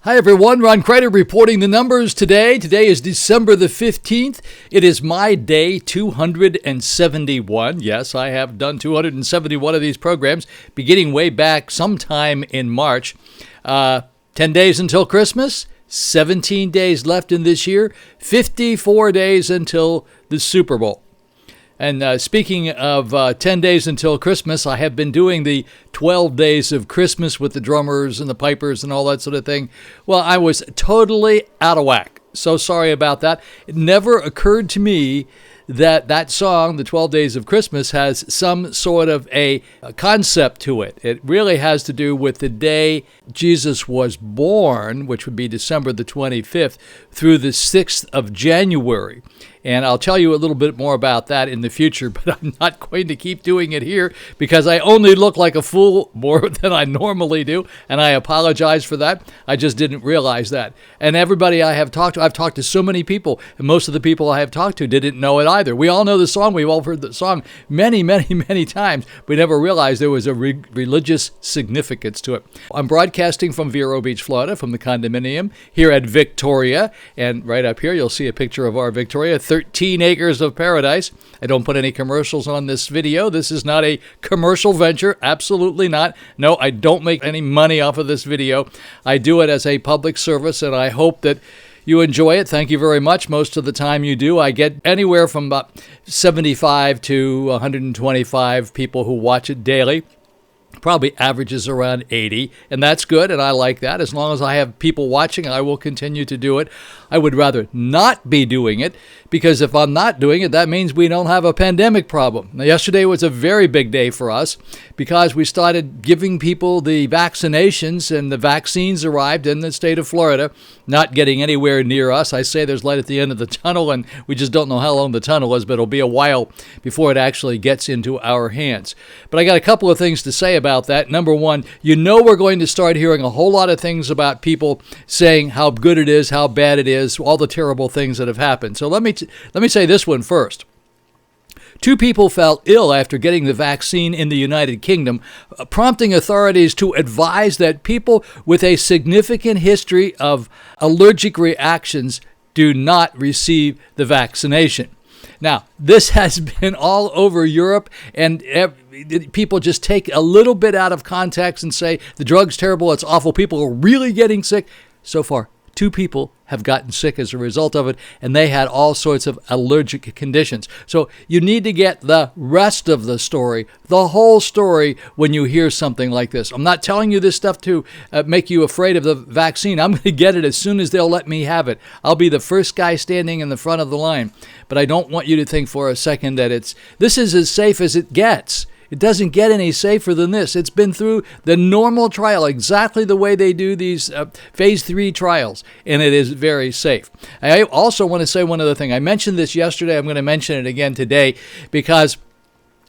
Hi everyone, Ron Crider reporting the numbers today. Today is December the 15th. It is my day 271. Yes, I have done 271 of these programs, beginning way back sometime in March. 10 days until Christmas, 17 days left in this year, 54 days until the Super Bowl. And speaking of 10 days until Christmas, I have been doing the 12 days of Christmas with the drummers and the pipers and all that sort of thing. Well, I was totally out of whack. So sorry about that. It never occurred to me that song, the 12 Days of Christmas, has some sort of a concept to it. It really has to do with the day Jesus was born, which would be December the 25th, through the 6th of January. And I'll tell you a little bit more about that in the future, but I'm not going to keep doing it here because I only look like a fool more than I normally do, and I apologize for that. I just didn't realize that. And everybody I have talked to, I've talked to so many people, and most of the people I have talked to didn't know it either. We all know the song. We've all heard the song many, many, many times. We never realized there was a religious significance to it. I'm broadcasting from Vero Beach, Florida, from the Condominium here at Victoria. And right up here, you'll see a picture of our Victoria, 13 acres of paradise. I don't put any commercials on this video. This is not a commercial venture. Absolutely not. No, I don't make any money off of this video. I do it as a public service, and I hope that you enjoy it. Thank you very much. Most of the time you do. I get anywhere from about 75 to 125 people who watch it daily. Probably averages around 80, and that's good, and I like that. As long as I have people watching, I will continue to do it. I would rather not be doing it, because if I'm not doing it, that means we don't have a pandemic problem. Now, yesterday was a very big day for us because we started giving people the vaccinations, and the vaccines arrived in the state of Florida, not getting anywhere near us. I say there's light at the end of the tunnel, and we just don't know how long the tunnel is, but it'll be a while before it actually gets into our hands. But I got a couple of things to say about that. Number one, we're going to start hearing a whole lot of things about people saying how good it is, how bad it is, all the terrible things that have happened. So let me say this one first. 2 people fell ill after getting the vaccine in the United Kingdom, prompting authorities to advise that people with a significant history of allergic reactions do not receive the vaccination. Now, this has been all over Europe, and people just take a little bit out of context and say, the drug's terrible, it's awful, people are really getting sick. So far, 2 people have gotten sick as a result of it, and they had all sorts of allergic conditions. So you need to get the rest of the story, the whole story, when you hear something like this. I'm not telling you this stuff to make you afraid of the vaccine. I'm going to get it as soon as they'll let me have it. I'll be the first guy standing in the front of the line. But I don't want you to think for a second that this is as safe as it gets. It doesn't get any safer than this. It's been through the normal trial, exactly the way they do these phase 3 trials, and it is very safe. I also want to say one other thing. I mentioned this yesterday. I'm going to mention it again today because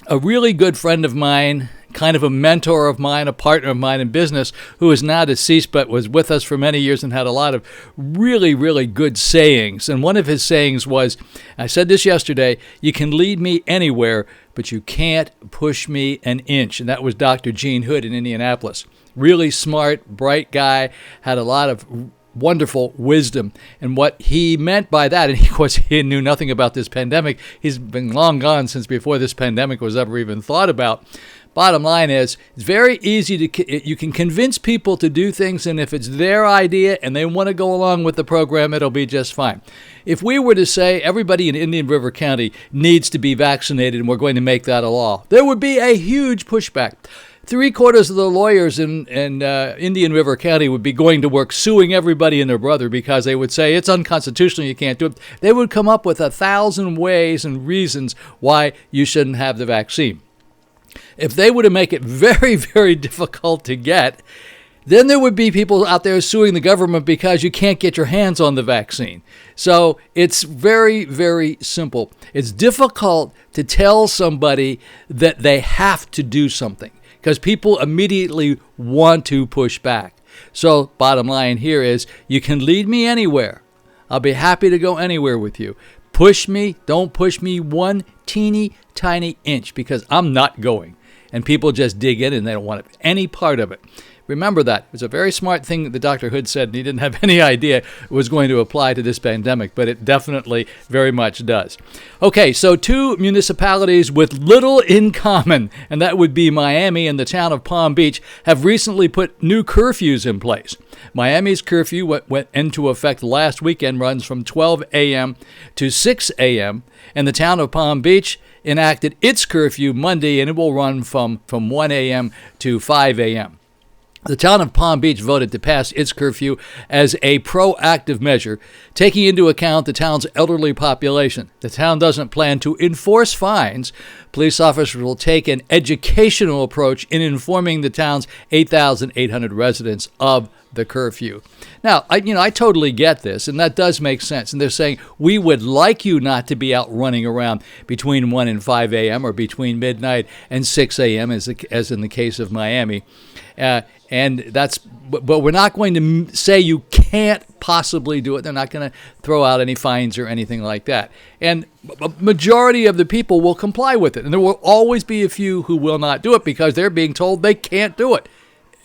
a really good friend of mine, kind of a mentor of mine, a partner of mine in business, who is now deceased but was with us for many years and had a lot of really, really good sayings. And one of his sayings was, I said this yesterday, you can lead me anywhere, but you can't push me an inch. And that was Dr. Gene Hood in Indianapolis. Really smart, bright guy, had a lot of wonderful wisdom. And what he meant by that, and of course he knew nothing about this pandemic. He's been long gone since before this pandemic was ever even thought about. Bottom line is, it's very easy you can convince people to do things, and if it's their idea and they want to go along with the program, it'll be just fine. If we were to say everybody in Indian River County needs to be vaccinated and we're going to make that a law, there would be a huge pushback. 3/4 of the lawyers in Indian River County would be going to work suing everybody and their brother because they would say it's unconstitutional, you can't do it. They would come up with 1,000 ways and reasons why you shouldn't have the vaccine. If they were to make it very, very difficult to get, then there would be people out there suing the government because you can't get your hands on the vaccine. So it's very, very simple. It's difficult to tell somebody that they have to do something because people immediately want to push back. So bottom line here is, you can lead me anywhere. I'll be happy to go anywhere with you. Push me, don't push me one teeny tiny inch because I'm not going. And people just dig in and they don't want any part of it. Remember that. It was a very smart thing that Dr. Hood said, and he didn't have any idea it was going to apply to this pandemic, but it definitely very much does. Okay, so two municipalities with little in common, and that would be Miami and the town of Palm Beach, have recently put new curfews in place. Miami's curfew went into effect last weekend, runs from 12 a.m. to 6 a.m., and the town of Palm Beach enacted its curfew Monday, and it will run from 1 a.m. to 5 a.m. The town of Palm Beach voted to pass its curfew as a proactive measure, taking into account the town's elderly population. The town doesn't plan to enforce fines. Police officers will take an educational approach in informing the town's 8,800 residents of the curfew. Now, I totally get this, and that does make sense. And they're saying, we would like you not to be out running around between 1 and 5 a.m. or between midnight and 6 a.m., as in the case of Miami. But we're not going to say you can't possibly do it. They're not going to throw out any fines or anything like that. And a majority of the people will comply with it. And there will always be a few who will not do it because they're being told they can't do it.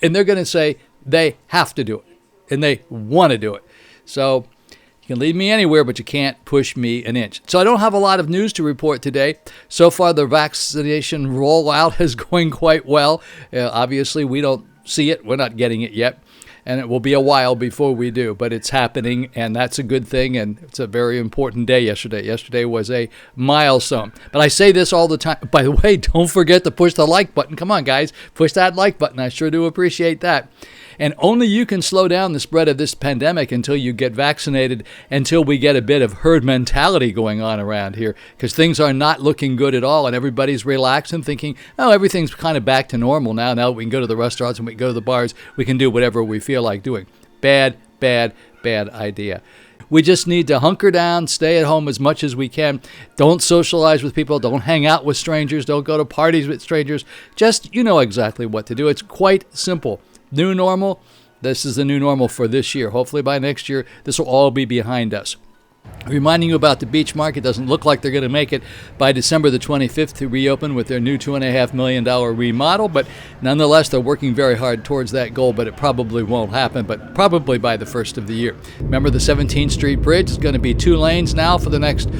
And they're going to say they have to do it. And they want to do it. So you can lead me anywhere, but you can't push me an inch. So I don't have a lot of news to report today. So far, the vaccination rollout is going quite well. Obviously, we don't see it. We're not getting it yet. And it will be a while before we do. But it's happening, and that's a good thing. And it's a very important day yesterday. Yesterday was a milestone. But I say this all the time. By the way, don't forget to push the like button. Come on, guys. Push that like button. I sure do appreciate that. And only you can slow down the spread of this pandemic until you get vaccinated, until we get a bit of herd mentality going on around here, because things are not looking good at all, and everybody's relaxed and thinking, oh, everything's kind of back to normal now. Now we can go to the restaurants and we can go to the bars. We can do whatever we feel like doing. Bad idea. We just need to hunker down, stay at home as much as we can. Don't socialize with people. Don't hang out with strangers. Don't go to parties with strangers. Just, you know exactly what to do. It's quite simple. New normal, this is the new normal for this year. Hopefully by next year, this will all be behind us. Reminding you about the beach market, doesn't look like they're going to make it by December the 25th to reopen with their new $2.5 million remodel, but nonetheless, they're working very hard towards that goal, but it probably won't happen, but probably by the first of the year. Remember, the 17th Street Bridge is going to be 2 lanes now for the next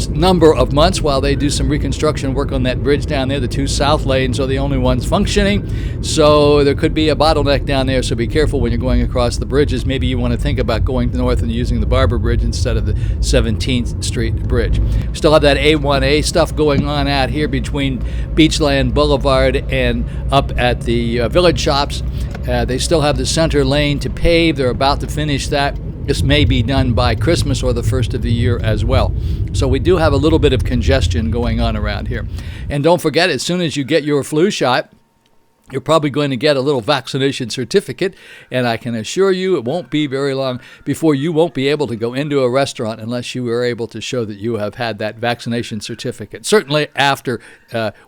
number of months while they do some reconstruction work on that bridge down there. The 2 south lanes are the only ones functioning, so there could be a bottleneck down there, so be careful when you're going across the bridges. Maybe you want to think about going north and using the Barber Bridge instead of the 17th Street Bridge. Still have that A1A stuff going on out here between Beachland Boulevard and up at the Village Shops. They still have the center lane to pave. They're about to finish that. This may be done by Christmas or the first of the year as well. So we do have a little bit of congestion going on around here. And don't forget, as soon as you get your flu shot, you're probably going to get a little vaccination certificate, and I can assure you it won't be very long before you won't be able to go into a restaurant unless you are able to show that you have had that vaccination certificate. Certainly after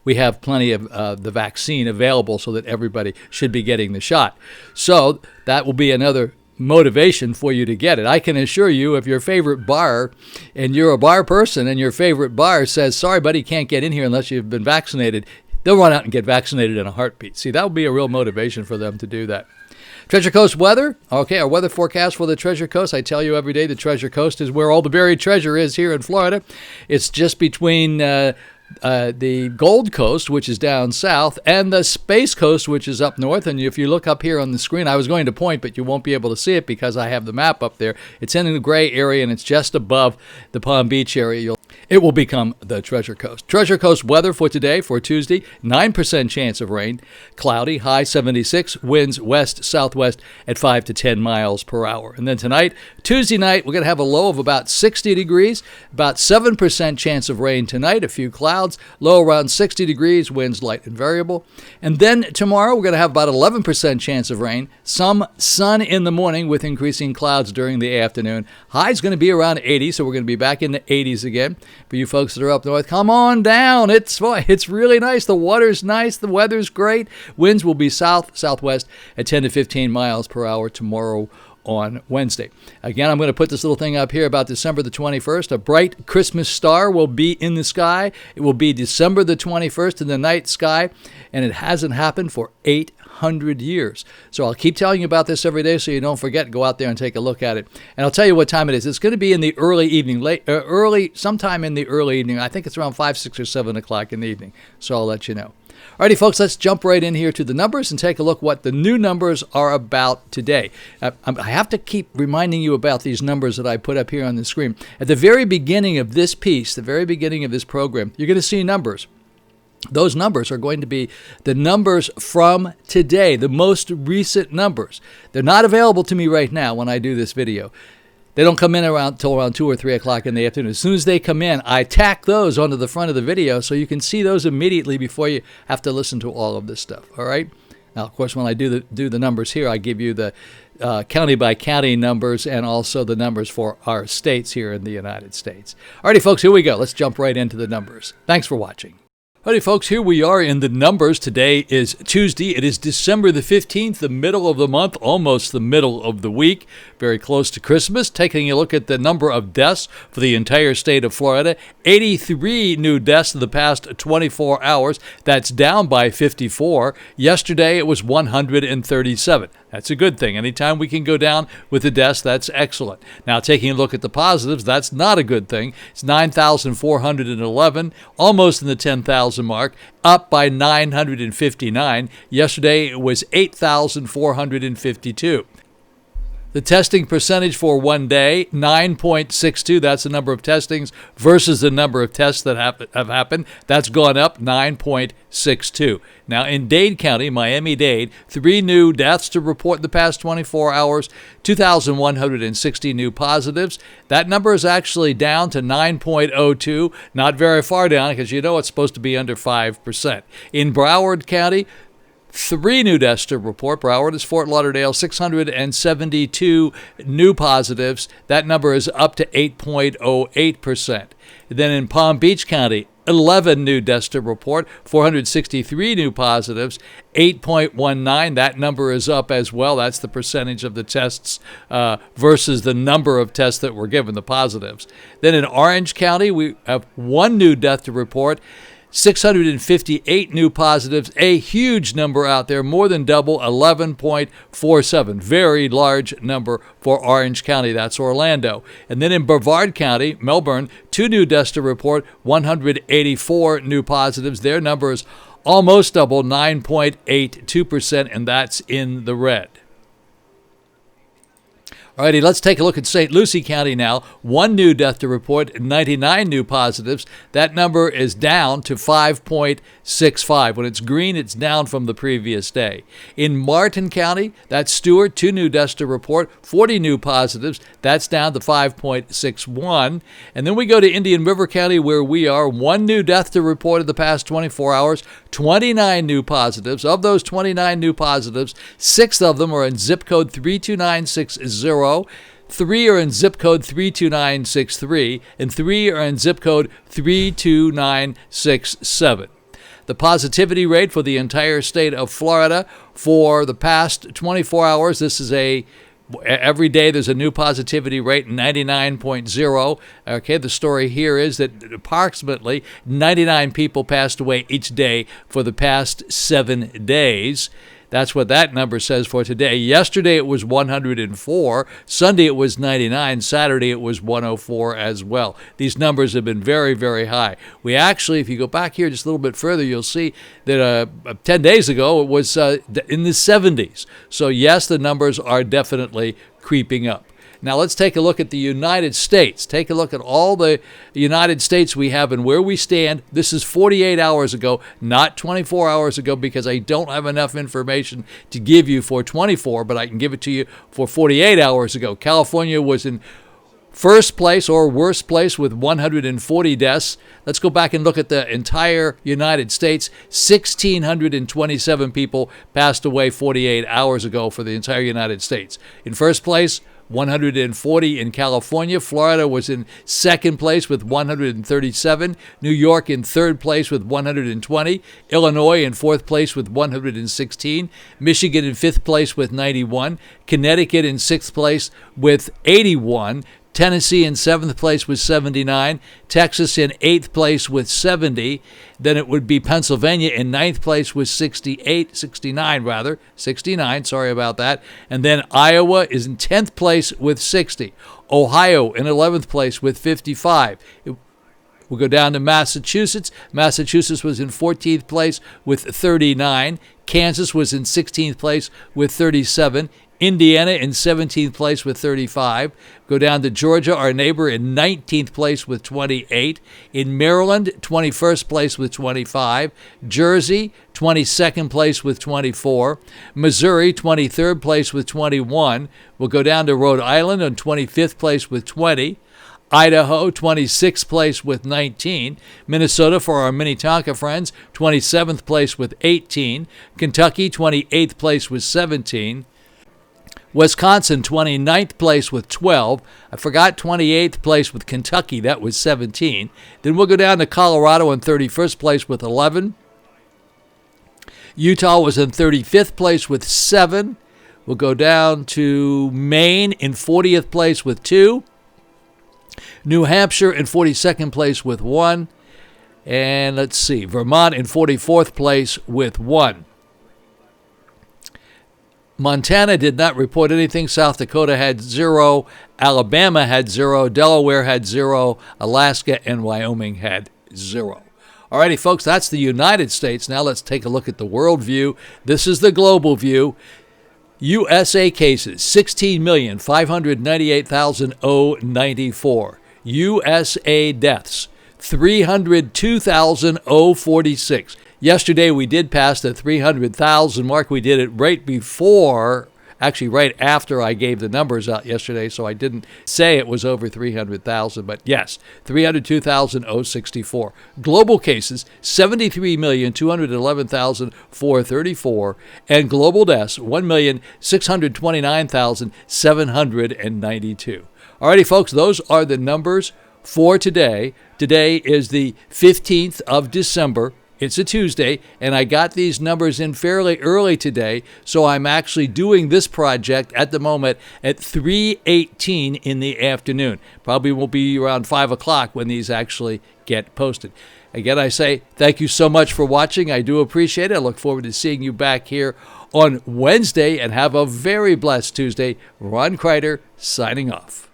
we have plenty of the vaccine available so that everybody should be getting the shot. So that will be another motivation for you to get it. I can assure you, if your favorite bar, and you're a bar person, and your favorite bar says, sorry, buddy, can't get in here unless you've been vaccinated, they'll run out and get vaccinated in a heartbeat. See, that would be a real motivation for them to do that. Treasure Coast weather. Okay, our weather forecast for the Treasure Coast. I tell you every day the Treasure Coast is where all the buried treasure is here in Florida. It's just between the Gold Coast, which is down south, and the Space Coast, which is up north. And if you look up here on the screen, I was going to point, but you won't be able to see it because I have the map up there. It's in the gray area, and it's just above the Palm Beach area. It will become the Treasure Coast. Treasure Coast weather for today, for Tuesday, 9% chance of rain, cloudy, high 76, winds west-southwest at 5 to 10 miles per hour. And then tonight, Tuesday night, we're going to have a low of about 60 degrees, about 7% chance of rain tonight, a few clouds, low around 60 degrees, winds light and variable. And then tomorrow, we're going to have about 11% chance of rain, some sun in the morning with increasing clouds during the afternoon. High is going to be around 80, so we're going to be back in the 80s again. For you folks that are up north, come on down. It's really nice. The water's nice. The weather's great. Winds will be south-southwest at 10 to 15 miles per hour tomorrow on Wednesday. Again, I'm going to put this little thing up here about December the 21st. A bright Christmas star will be in the sky. It will be December the 21st in the night sky, and it hasn't happened for 800 100 years. So I'll keep telling you about this every day so you don't forget. Go out there and take a look at it. And I'll tell you what time it is. It's going to be in the early evening, sometime in the early evening. I think it's around 5, 6, or 7 o'clock in the evening. So I'll let you know. Alrighty, folks, let's jump right in here to the numbers and take a look what the new numbers are about today. I have to keep reminding you about these numbers that I put up here on the screen. At the very beginning of this piece, the very beginning of this program, you're going to see numbers. Those numbers are going to be the numbers from today, the most recent numbers. They're not available to me right now when I do this video. They don't come in until around 2 or 3 o'clock in the afternoon. As soon as they come in, I tack those onto the front of the video so you can see those immediately before you have to listen to all of this stuff. All right? Now, of course, when I do the numbers here, I give you the county by county numbers and also the numbers for our states here in the United States. All righty, folks, here we go. Let's jump right into the numbers. Thanks for watching. Alrighty, folks, here we are in the numbers. Today is Tuesday. It is December the 15th, the middle of the month, almost the middle of the week, very close to Christmas. Taking a look at the number of deaths for the entire state of Florida, 83 new deaths in the past 24 hours. That's down by 54. Yesterday, it was 137. That's a good thing. Anytime we can go down with the deaths, that's excellent. Now, taking a look at the positives, that's not a good thing. It's 9,411, almost in the 10,000 mark, up by 959. Yesterday, it was 8,452. The testing percentage for one day, 9.62. That's the number of testings versus the number of tests that have happened. That's gone up 9.62. Now, in Dade County, Miami-Dade, 3 new deaths to report in the past 24 hours, 2,160 new positives. That number is actually down to 9.02, not very far down because you know it's supposed to be under 5%. In Broward County, 3 new deaths to report. Broward is Fort Lauderdale, 672 new positives. That number is up to 8.08%. Then in Palm Beach County, 11 new deaths to report, 463 new positives, 8.19. That number is up as well. That's the percentage of the tests versus the number of tests that were given, the positives. Then in Orange County, we have 1 new death to report, 658 new positives, a huge number out there, more than double, 11.47. Very large number for Orange County. That's Orlando. And then in Brevard County, Melbourne, 2 new deaths to report, 184 new positives. Their number is almost double, 9.82%, and that's in the red. Alrighty, let's take a look at St. Lucie County now. 1 new death to report, 99 new positives. That number is down to 5.65. When it's green, it's down from the previous day. In Martin County, that's Stewart, 2 new deaths to report, 40 new positives. That's down to 5.61. And then we go to Indian River County where we are. 1 new death to report in the past 24 hours, 29 new positives. Of those 29 new positives, 6 of them are in zip code 32960. 3 are in zip code 32963, and 3 are in zip code 32967. The positivity rate for the entire state of Florida for the past 24 hours, every day there's a new positivity rate, 99.0. Okay, the story here is that approximately 99 people passed away each day for the past 7 days. That's what that number says for today. Yesterday it was 104. Sunday it was 99. Saturday it was 104 as well. These numbers have been very, very high. We actually, if you go back here just a little bit further, you'll see that 10 days ago it was in the 70s. So yes, the numbers are definitely creeping up. Now let's take a look at the United States. Take a look at all the United States we have and where we stand. This is 48 hours ago, not 24 hours ago, because I don't have enough information to give you for 24, but I can give it to you for 48 hours ago. California was in first place or worst place with 140 deaths. Let's go back and look at the entire United States. 1,627 people passed away 48 hours ago for the entire United States. In first place, 140 in California. Florida was in second place with 137. New York in third place with 120. Illinois in fourth place with 116. Michigan in fifth place with 91. Connecticut in sixth place with 81. Tennessee in 7th place with 79. Texas in 8th place with 70. Then it would be Pennsylvania in 9th place with 69, sorry about that. And then Iowa is in 10th place with 60. Ohio in 11th place with 55. We'll go down to Massachusetts. Massachusetts was in 14th place with 39. Kansas was in 16th place with 37. Indiana in 17th place with 35. Go down to Georgia, our neighbor, in 19th place with 28. In Maryland, 21st place with 25. Jersey, 22nd place with 24. Missouri, 23rd place with 21. We'll go down to Rhode Island on 25th place with 20. Idaho, 26th place with 19. Minnesota, for our Minnetonka friends, 27th place with 18. Kentucky, 28th place with 17. Wisconsin, 29th place with 12. I forgot 28th place with Kentucky. That was 17. Then we'll go down to Colorado in 31st place with 11. Utah was in 35th place with 7. We'll go down to Maine in 40th place with 2. New Hampshire in 42nd place with 1. And let's see, Vermont in 44th place with 1. Montana did not report anything. South Dakota had 0. Alabama had 0. Delaware had 0. Alaska and Wyoming had 0. Alrighty, folks, that's the United States. Now let's take a look at the world view. This is the global view. USA cases, 16,598,094. USA deaths, 302,046. Yesterday, we did pass the 300,000 mark. We did it right after I gave the numbers out yesterday, so I didn't say it was over 300,000, but yes, 302,064. Global cases, 73,211,434, and global deaths, 1,629,792. Alrighty, folks, those are the numbers for today. Today is the 15th of December. It's a Tuesday, and I got these numbers in fairly early today, so I'm actually doing this project at the moment at 3:18 in the afternoon. Probably won't be around 5 o'clock when these actually get posted. Again, I say thank you so much for watching. I do appreciate it. I look forward to seeing you back here on Wednesday, and have a very blessed Tuesday. Ron Crider, signing off.